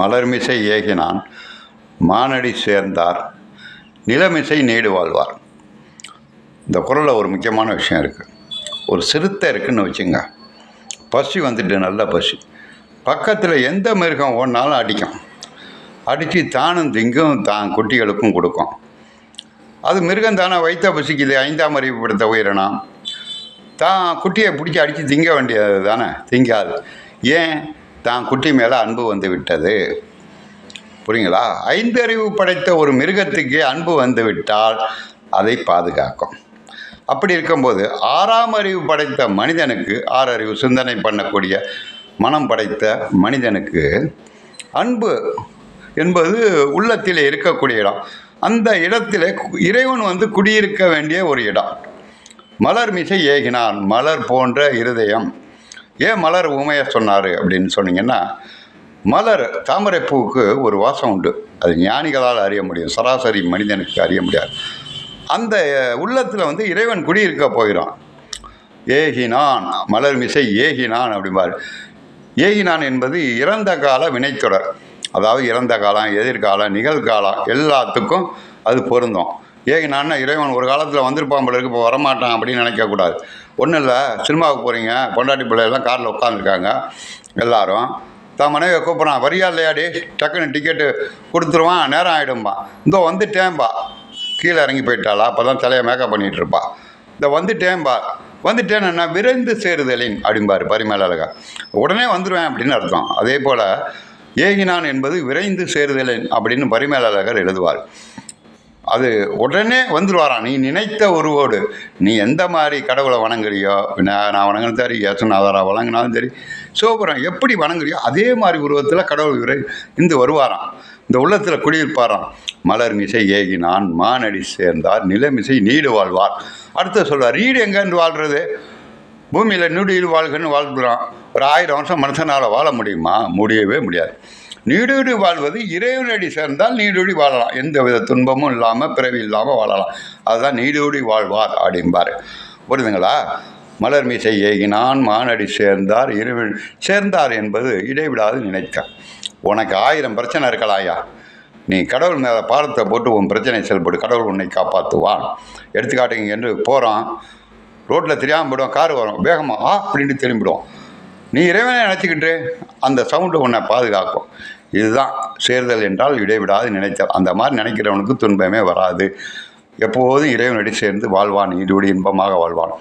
மலர்மிசை ஏகினான் மானடி சேர்ந்தார் நிலமிசை நீடு வாழ்வார். இந்த குறளில் ஒரு முக்கியமான விஷயம் இருக்குது. ஒரு சிறுத்தை இருக்குதுன்னு வச்சுங்க. பசி வந்துட்டு, நல்ல பசி. பக்கத்தில் எந்த மிருகம் ஓடினாலும் அடிக்கும். அடித்து தானும் திங்கும், தான் குட்டிகளுக்கும் கொடுக்கும். அது மிருகம் தானே வைத்த பசிக்குது. ஐந்தாம் அறிவு படுத்த உயிரினம் தான் குட்டியை பிடிச்சி அடித்து திங்க வேண்டியது தானே. திங்காது. ஏன்? தான் குட்டி மேலே அன்பு வந்து விட்டது. புரியுங்களா? ஐந்தறிவு படைத்த ஒரு மிருகத்துக்கு அன்பு வந்து விட்டால் அதை பாதுகாக்கும். அப்படி இருக்கும்போது ஆறாம் அறிவு படைத்த மனிதனுக்கு, ஆறறிவு சிந்தனை பண்ணக்கூடிய மனம் படைத்த மனிதனுக்கு அன்பு என்பது உள்ளத்தில் இருக்கக்கூடிய இடம். அந்த இடத்துல இறைவன் வந்து குடியிருக்க வேண்டிய ஒரு இடம். மலர் மிசை ஏகினான், மலர் போன்ற இருதயம். ஏன் மலர் உமைய சொன்னார் அப்படின்னு சொன்னீங்கன்னா, மலர் தாமரைப்பூவுக்கு ஒரு வாசம் உண்டு. அது ஞானிகளால் அறிய முடியும், சராசரி மனிதனுக்கு அறிய முடியாது. அந்த உள்ளத்தில் வந்து இறைவன் குடியிருக்க போகிறான். ஏகினான், மலர் மிசை ஏகினான் அப்படிம்பார். ஏகினான் என்பது இறந்த கால வினைத்தொடர். அதாவது இறந்த காலம், எதிர்காலம், நிகழ்காலம் எல்லாத்துக்கும் அது பொருந்தும். ஏகினான்னா இறைவன் ஒரு காலத்தில் வந்திருப்பான் போல இருக்கு, இப்போ வரமாட்டான் அப்படின்னு நினைக்கக்கூடாது. ஒன்றும் இல்லை, சினிமாவுக்கு போகிறீங்க, பொண்டாட்டி பிள்ளையெல்லாம் காரில் உட்காந்துருக்காங்க. எல்லாரும் தான் மனைவியை கூப்பிட்றான், வரியா இல்லையாடி, டக்குன்னு டிக்கெட்டு கொடுத்துருவான், நேரம் ஆகிடும்பா. இதோ வந்துட்டேன்பா. கீழே இறங்கி போயிட்டாளா, அப்போ தான் தலையை மேக்கப் பண்ணிகிட்ருப்பா. இந்த வந்துட்டேன்பா. வந்துட்டேன்னா விரைந்து சேருதலின் அப்படிம்பார் பரிமேலழகா. உடனே வந்துடுவேன் அப்படின்னு அர்த்தம். அதே போல் ஏகினான் என்பது விரைந்து சேருதலின் அப்படின்னு பரிமேலழகர் எழுதுவார். அது உடனே வந்துடுவாரான். நீ நினைத்த உருவோடு, நீ எந்த மாதிரி கடவுளை வணங்குறியோ, நான் வணங்கினது சரி, இயேசுநாதரா வணங்கினாலும் சரி, சிவபுரம் எப்படி வணங்குறியோ அதே மாதிரி உருவத்தில் கடவுள் இந்து வருவாராம். இந்த உள்ளத்தில் குடியிருப்பாராம். மலர் மிசை ஏகினான் மானடி சேர்ந்தார் நிலமிசை நீடு வாழ்வார். அடுத்து சொல்வார், ஈடு எங்கேருந்து வாழ்கிறது? பூமியில் நீடு வாழ்கன்னு வாழ்கிறான். ஒரு 1000 வருஷம் மனுஷனால் வாழ முடியுமா? முடியவே முடியாது. நீடூடி வாழ்வது இறைவனடி சேர்ந்தால் நீடூடி வாழலாம். எந்த வித துன்பமும் இல்லாமல், பிறவி இல்லாமல் வாழலாம். அதுதான் நீடூடி வாழ்வார் அப்படிம்பார். புரியுதுங்களா? மலர் மீசை ஏகினான் மானடி சேர்ந்தார் இறைவன் சேர்ந்தார் என்பது இடைவிடாது நினைக்க. உனக்கு 1000 பிரச்சனை இருக்கலாயா, நீ கடவுள் மேலே பாரத்தை போட்டு உன் பிரச்சனை செயல்படு, கடவுள் உன்னை காப்பாற்றுவான். எடுத்துக்காட்டுங்க என்று போகிறோம், ரோட்டில் தெரியாமல் போய்டும், கார் வரும், வேகமாக அப்படின்னு திரும்பிடும். நீ இறைவனை நினச்சிக்கிட்டு அந்த சவுண்டு உன்னை பாதுகாக்கும். இதுதான் சேர்தல் என்றால் இடைவிடாது நினைத்தல். அந்த மாதிரி நினைக்கிறவனுக்கு துன்பமே வராது. எப்போதும் இறைவனடி சேர்ந்து வாழ்வான், நீடூடி இன்பமாக வாழ்வான்.